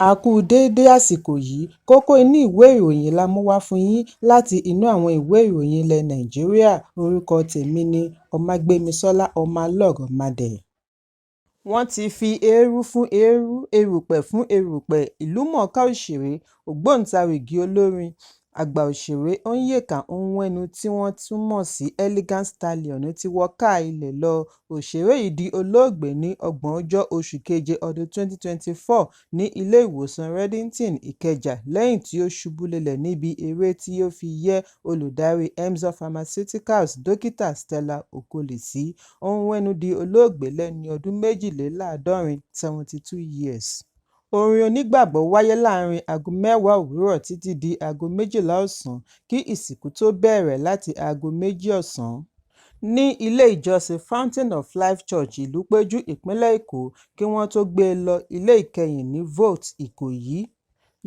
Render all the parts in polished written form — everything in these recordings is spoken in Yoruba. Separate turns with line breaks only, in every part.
A kú déédé àsìkò yìí, kókó inú ìwé ìròyìn la mú wá fún yín láti inú àwọn ìwé ìròyìn ilẹ̀ Nàìjíríà. Orúkọ tèmi ni Ọmágbémisọ́lá Ọmọlọ́rọ̀mọdẹ̀. Wọ́n ti fi eérú fún eérú, erùpẹ̀ fún erùpẹ̀. Ìlúmọ̀ọ́ká òṣèré, ògbóǹtarìgì olórin, àgbà òṣèré Onyeka Onwenu tí wọ́n tún mọ̀ sí Elegant Stallion ti wọ káà ilẹ̀ lọ. Òṣèré yìí di olóògbé ní 30 oṣù keje ọdún 2024 ní ilé ìwòsàn Reddington, Ìkẹjà lẹ́yìn tí ó ṣubú lulẹ̀ níbi eré tí ó fi yẹ́ olùdarí Emzor Pharmaceuticals Dókítà Stella Okoli sí. Onwenu di olóògbé lẹ́ni ọdún 72, 72 years. Orin onígbàgbọ́ wáyé láàrin aago 10 òwúrọ̀ títí di aago 12 ọ̀sán kí ìsìnkú tó bẹ̀rẹ̀ láti aago 2 ọ̀sán. Ní ilé ìjọsìn Fountain of Life Church Ìlúpéjú, ìpínlẹ̀ Èkó kí wọ́n tó gbé e lọ ilé ìkẹyìn ní Vault, Ìkòyí.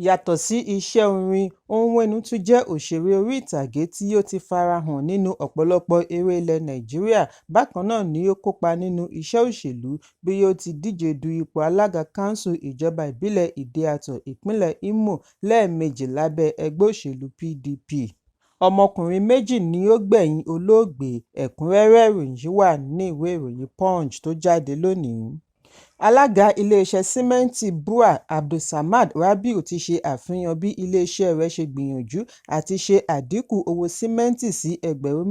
Yàtọ̀ sí iṣẹ́ orin, Onwenu tún jẹ́ òṣèré orí ìtàgé tí ó ti farahàn nínú ọ̀pọ̀lọpọ̀ eré ilẹ̀ Nàìjíríà. Bákan náà ni ó kópa nínú iṣẹ́ òṣèlú bí ó ti díje du ipò alága kánsù ìjọba ìbílẹ̀ Ìdí-Àtọ̀, ìpínlẹ̀ Imo lẹ́ẹ̀mejì lábẹ́ ẹgbẹ́ òṣèlú PDP. Ọmọkùnrin méjì ni ó gbẹ̀yìn olóògbé. Ẹ̀kúnrẹ́rẹ́ ìròyìn yìí wà ní ìwé ìròyìn Punch tó jáde lónìí. Alága iléeṣẹ́ símẹ́ǹtì BUA Abdulsamad Rabiu ti ṣe àfihàn bí iléeṣẹ́ rẹ̀ ṣe gbìyànjú àti ṣe àdínkù owó símẹ́ǹtì sí Náírà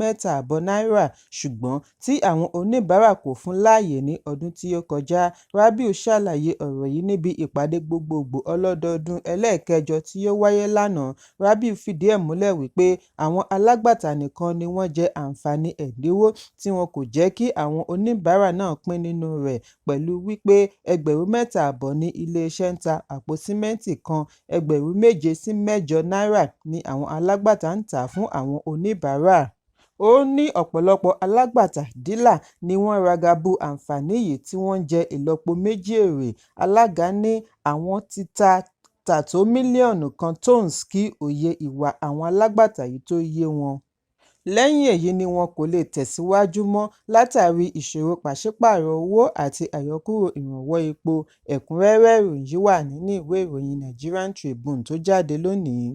3,500 ṣùgbọ́n tí àwọn oníbàárà kò fún láàyè ní ọdún tí ó kọjá. Rabiu ṣàlàyé ọ̀rọ̀ yìí níbi ìpàdé gbogbogbò ọlọ́dọọdún ẹlẹ́ẹ̀kẹjọ tí ó wáyé lánàá. Rabiu fìdí ẹ̀ múlẹ̀ wípé àwọn alágbàtà nìkan ni wọ́n jẹ àǹfààní ẹ̀dínwó tí wọn kò jẹ́ kí àwọn oníbàárà náà pín nínú rẹ̀, pẹ̀lú wípé 7,500 ní iléeṣẹ́ ń ta àpò símẹ́ǹtì kan, 7,000 sí 8 náírà ni àwọn alágbàtà ń tà fún àwọn oníbàárà. Ó ní ọ̀pọ̀lọpọ̀ alágbàtà dílà ni wọ́n ragabù àǹfààní yìí tí wọ́n ń jẹ ìlọ́po méjì èrè. Alága ní àwọn ti tà tó mílíọ̀nù kan tons kí òye ìwà àwọn alágbàtà yìí tó yé wọn. Lẹ́yìn èyí ni wọn kò lè tẹ̀síwájú mọ́ látàrí ìṣòro pàṣípààrọ̀ owó àti àyọkúrò ìrànwọ́ epo. Ẹ̀kúnrẹ́rẹ́ ìròyìn yìí wà nínú ìwé ìròyìn Nigerian Tribune tó jáde lónìí.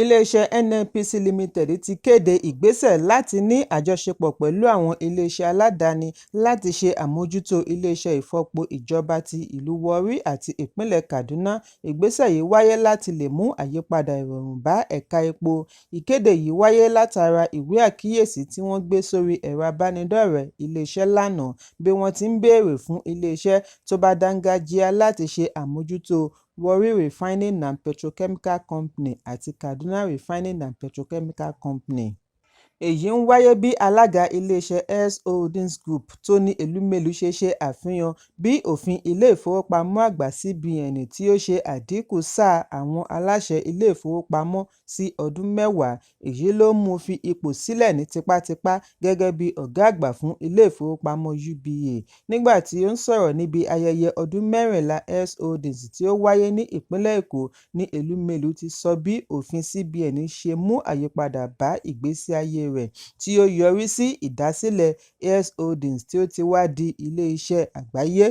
Iléeṣẹ́ NNPC Limited ti kéde ìgbésẹ̀ láti ní àjọṣepọ̀ pẹ̀lú àwọn iléeṣẹ́ aládàáni láti ṣe àmójútó iléeṣẹ́ ìfọpo ìjọba ti ìlú Warri àti ìpínlẹ̀ Kaduna. Ìgbésẹ̀ yìí wáyé láti lè mú àyípadà ìrọ̀rùn bá ẹ̀ka epo. Ìkéde yìí wáyé látara ìwé àkíyèsí tí wọ́n gbé sórí ẹ̀rọ abánidọ́rẹ̀ẹ́ iléeṣẹ́ lánàá bí wọ́n ti ń béèrè fún iléeṣẹ́ tó bá dáńgájíá láti ṣe àmójútó Warri Refining and Petrochemical Company àti Kaduna Refining and Petrochemical Company. Èyí ń wáyé bí alága iléeṣẹ́ S Holdings Group Tony Elumelu ṣe àfihàn bí òfin ilé-ìfowópamọ́ àgbà CBN tí ó ṣe àdínkù sáà àwọn aláṣẹ ilé-ìfowópamọ́ sí ọdún 10. Èyí ló mú fi ipò sílẹ̀ ní tipátipá gẹ́gẹ́ bí ọ̀gá àgbà fún ilé-ìfowópamọ́ UBA. Nígbà tí ó ń sọ̀rọ̀ níbi ayẹyẹ ọdún 14 S Holdings tí ó wáyé ní ìpínlẹ̀ Èkó ní Elumelu ti sọ bí òfin CBN ṣe mú àyípadà bá ìgbésí ayé rẹ̀ tí ó yọrí sí ìdásílẹ̀ S Holdings tí ó ti wá di ilé-iṣẹ́ àgbáyé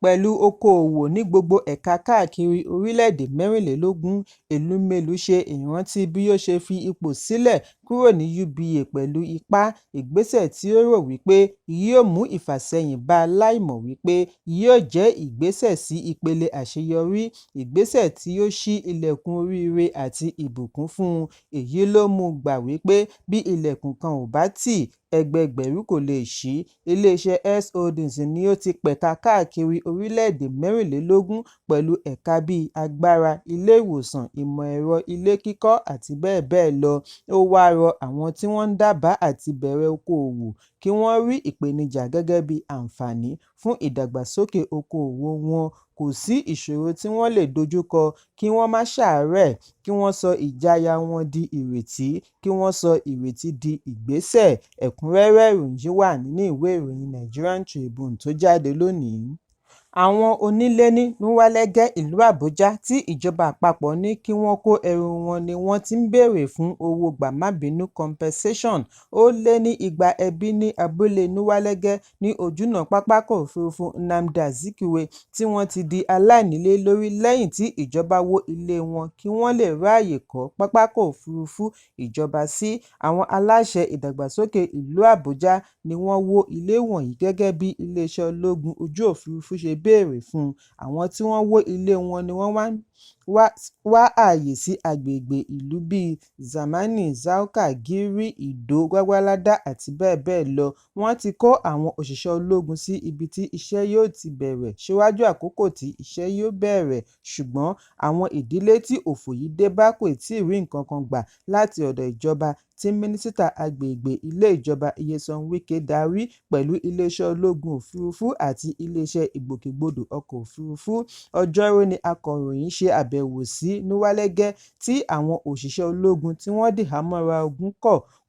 pẹ̀lú okòòwò ní gbogbo ẹ̀ka káàkiri orílẹ̀-èdè 24. Elumelu ṣe ìrántí bí ó ṣe fi ipò sílẹ̀ kúrò ní UBA pẹ̀lú ipá, ìgbésẹ̀ tí ó rò wípé yóò mú ìfàsẹ́yìn bá láìmọ̀ wípé yóò jẹ́ ìgbésẹ̀ sí ìpele àṣeyọrí, ìgbésẹ̀ tí ó ṣí ilẹ̀kùn oríire àti ìbùkún fún un. Èyí ló mú gbà wípé bí ilẹ̀kùn kan ò bá tì, ẹgbẹẹgbẹ̀rún kò lè ṣí. Iléeṣẹ́ S Holdings ni ó ti pẹ̀ka káàkiri orílẹ̀-èdè 24 pẹ̀lú ẹ̀ka bíi agbára, ilé-ìwòsàn, ìmọ̀-ẹ̀rọ, ilé kíkọ́ àti bẹ́ẹ̀ bẹ́ẹ̀ lọ. Ó wá rọ àwọn tí wọ́n ń dábàá àti bẹ̀rẹ̀ okòòwò kí wọ́n rí ìpèníjà gẹ́gẹ́ bí àǹfààní fún ìdàgbàsókè okòòwò wọn. Kò sí ìṣòro tí wọ́n lè dojúkọ, kí wọ́n má ṣàárẹ̀, kí wọ́n sọ ìjáyà wọn di ìrètí, kí wọ́n sọ ìrètí di ìgbésẹ̀. Ẹ̀kúnrẹ́rẹ́ ìròyìn yìí wà nínú ìwé ìròyìn Nigerian Tribune tó jáde lónìí. Àwọn onílé ní Nwalege ìlú Àbújá tí ìjọba àpapọ̀ ní kí wọ́n kó ẹrù wọn ni wọ́n ti ń béèrè fún owó gbà-má-bínú compensation. Ó lé ní 200 ẹbí ní abúlé Nwalege ní ojúnà pápákọ̀ òfurufú Nnamdi Azikiwe tí wọ́n ti di aláìnílé lórí lẹ́yìn tí ìjọba wó ilé wọn kí wọ́n lè ráàyè kọ́ pápákọ̀ òfurufú ìjọba sí. Àwọn aláṣẹ ìdàgbàsókè ìlú Àbújá ni wọ́n wó ilé wọ̀nyí gẹ́gẹ́ bí iléeṣẹ́ ológun ojú òfurufú ṣe béèrè fún. Àwọn tí wọ́n wó ilé wọn ni wọ́n wá ààyè sí agbègbè ìlú bíi Zamani, Zauka, Giri, Ìdó, Gwagwalada àti bẹ́ẹ̀ bẹ́ẹ̀ lọ. Wọ́n ti kó àwọn òṣìṣẹ́ ológun sí ibi tí iṣẹ́ yóò ti bẹ̀rẹ̀ síwájú àkókò tí iṣẹ́ yóò bẹ̀rẹ̀, ṣùgbọ́n àwọn ìdílé tí òfò yìí dé bá kò tíì rí nǹkan kan gbà láti ọ̀dọ̀ ìjọba tí mínísítà agbègbè ilé ìjọba Nyesom Wike darí pẹ̀lú iléeṣẹ́ ológun òfurufú àti iléeṣẹ́ ìgbòkègbodò ọkọ̀ òfurufú. Ọjọ́rú ni akọ̀ròyìn ṣe àbẹ̀wò sí Nwalege tí àwọn òṣìṣẹ́ ológun tí wọ́n dìhámọ́ra ogun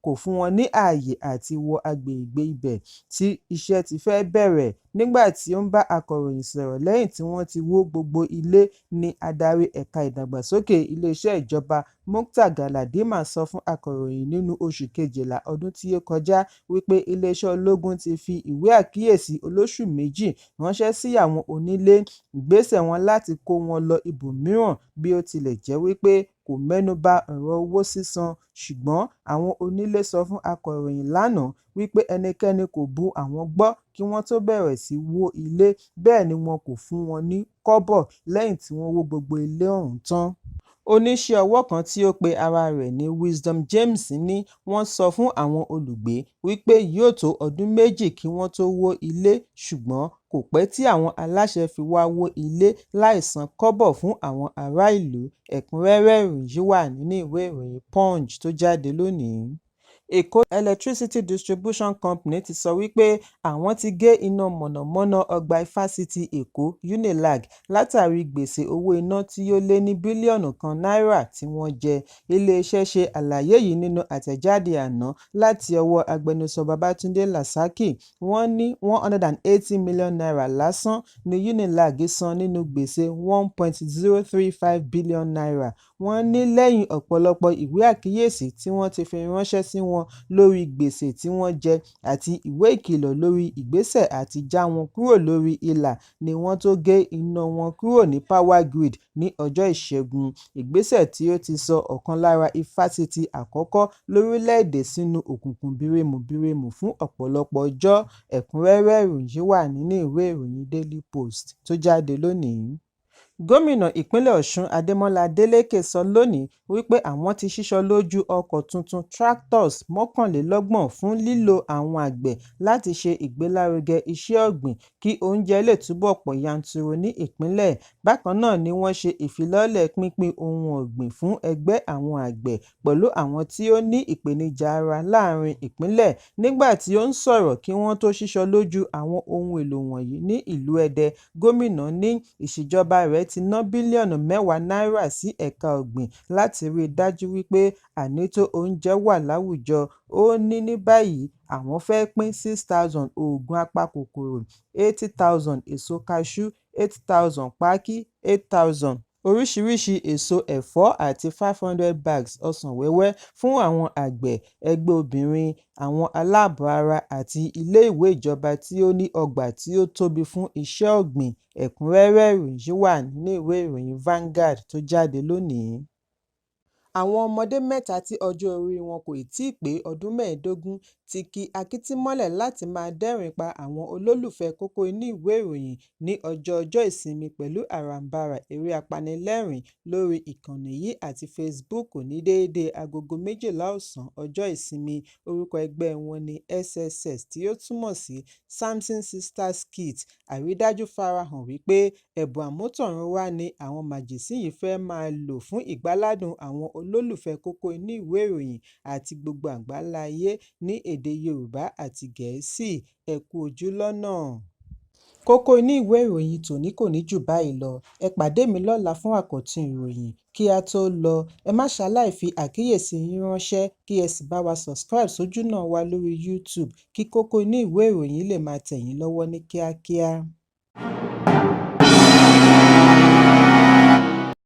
kò fún wọn ní ààyè àti wọ agbègbè ibẹ̀ tí iṣẹ́ ti fẹ́ bẹ̀rẹ̀. Nígbà tí ó ń bá akọ̀ròyìn sọ̀rọ̀ lẹ́yìn tí wọ́n ti wó gbogbo ilé ní adarí ẹ̀ka ìdàgbàsókè iléeṣẹ́ ìjọba Mukhtar Galadima sọ fún akọ̀ròyìn nínú oṣù Kejìlá ọdún tí ó kọjá wípé iléeṣẹ́ ológun ti fi ìwé àkíyèsí olóṣù 2 ránṣẹ́ sí àwọn onílé ìgbésẹ̀ wọn láti kó wọn lọ ibòmíràn bí ó tilẹ̀ jẹ́ wípé kò mẹ́nubà ọ̀rọ̀ owó sísan, ṣùgbọ́n àwọn onílé sọ fún akọ̀ròyìn lánàá wípé ẹnikẹ́ni kò bú àwọn gbọ́ kí wọ́n tó bẹ̀rẹ̀ sí wó ilé, bẹ́ẹ̀ ni wọn kò fún wọn ní kọ́bọ̀ lẹ́yìn tí wọ́n wó gbogbo ilé ọ̀hún tán. Oníṣẹ́ ọwọ́ kan tí ó pe ara rẹ̀ ní Wisdom James ní wọ́n sọ fún àwọn olùgbé wípé yóò tó ọdún 2 kí wọ́n tó wó ilé, ṣùgbọ́n kò pẹ́ tí àwọn aláṣẹ fi wá wó ilé láì san kọ́bọ̀ fún àwọn ará ìlú. Ẹ̀kúnrẹ́rẹ́ ìròyìn yìí wà nínú ìwé ìròyìn Punch tó jáde lónìí. Èkó Electricity Distribution Company ti sọ wípé àwọn ti gé iná mọ̀nàmọ́ná ọgbà Ifásitì Èkó UNILAG látàrí gbèsè owó iná tí ó lé ní bílíọ̀nù kan náírà tí wọ́n jẹ. Iléeṣẹ́ ṣe àlàyé yìí nínú àtẹ̀jáde àná láti ọwọ́ agbẹnusọ Babátúndé Làsákì. Wọ́n ní 180 million naira lásán ni UNILAG san nínú gbèsè 1.035 billion naira. Wọ́n ní lẹ́yìn ọ̀pọ̀lọpọ̀ ìwé àkíyèsí tí wọ́n ti fi ránṣẹ́ sí wọn lórí gbèsè tí wọ́n jẹ àti ìwé ìkìlọ̀ lórí ìgbésẹ̀ àti já wọn kúrò lórí ìlà ni wọ́n tó gé iná wọn kúrò ní Power Grid ní ọjọ́ Ìṣẹ́gun. Ìgbésẹ̀ tí ó ti sọ ọ̀kan lára ifásitì àkọ́kọ́ lórílẹ̀-èdè sínú òkùnkùn birimùbirimù fún ọ̀pọ̀lọpọ̀ ọjọ́. Ẹ̀kúnrẹ́rẹ́ ìròyìn yìí wà nínú ìwé ìròyìn Daily Post tó jáde lónìí. Gómìnà ìpínlẹ̀ Ọ̀ṣun Adémọ́lá Adélékè sọ lónìí wípé àwọn ti ṣíṣọ lójú ọkọ̀ tuntun tractors 31 fún lílo àwọn àgbẹ̀ láti ṣe ìgbélárugẹ iṣẹ́ ọ̀gbìn kí oúnjẹ lè túbọ̀ pọ̀ yanturu ní ìpínlẹ̀. Bákan náà ni wọ́n ṣe ìfilọ́lẹ̀ pínpín ohun ọ̀gbìn fún ẹgbẹ́ àwọn àgbẹ̀ pẹ̀lú àwọn tí ó ní ìpèníjà ara láàrin ìpínlẹ̀. Nígbà tí ó ń sọ̀rọ̀ kí wọ́n tó ṣíṣọ lójú àwọn ohun èlò wọ̀nyí ní ìlú Ẹdẹ, gómìnà ní ìṣèjọba rẹ̀ ti ná bílíọ̀nù 10 náírà sí ẹ̀ka ọ̀gbìn láti rí i dájú wípé ànító oúnjẹ wà láwùjọ. Ó ní báyìí àwọn fẹ́ pín 6,000 oògùn apakòkòrò, 80,000 èso kaṣú, 8,000 pákí, 8,000 oríṣiríṣi èso ẹ̀fọ́ àti 500 bags ọsàn wẹ́wẹ́ fún àwọn àgbẹ̀, ẹgbẹ́ obìnrin, àwọn aláàbọ̀ ara àti ilé-ìwé ìjọba tí ó ní ọgbà tí ó tóbi fún iṣẹ́ ọ̀gbìn. Ẹ̀kúnrẹ́rẹ́ ìròyìn yìí wà nínú ìwé ìròyìn Vanguard tó jáde lónìí. Àwọn ọmọdé 3 tí ọjọ́ orí wọn kò tíì pé ọdún 15 ti ki akíntí-mọ́lẹ̀ láti máa dẹ́rìn pa àwọn olólùfẹ́ kókó inú ìwé ìròyìn ní ọjọ́ ìsinmi pẹ̀lú àràǹbarà eré apanilẹ́rìn lórí ìkànnì yìí àti Facebook ní déédéé agogo 12 ọ̀sán ọjọ́ ìsinmi. Orúkọ ẹgbẹ́ wọn ni SSS tí ó túmọ̀ sí Samson Sisters Kids. Àrídájú farahàn wípé ẹ̀bùn àmútọ̀runwá ni àwọn màjèṣín yìí fẹ́ máa lò fún ìgbáládùn àwọn olólùfẹ́ kókó inú ìwé ìròyìn àti gbogbo àgbáńlá ayé ní èdè Yorùbá àti Gẹ̀ẹ́sì. Ẹ kú ojú lọ́nà. Kókó inú ìwé ìròyìn tòní kò ní jù báyìí lọ. Ẹ pàdé mi lọ́la fún àkọ́tún ìròyìn. Kí a tó lọ, ẹ má ṣaláì fi àkíyèsí yín ránṣẹ́ kí ẹ sì bá wa subscribe sójú náà wa lórí YouTube kí kókó inú ìwé ìròyìn lè máa tẹ̀ yín lọ́wọ́ ní kíákíá.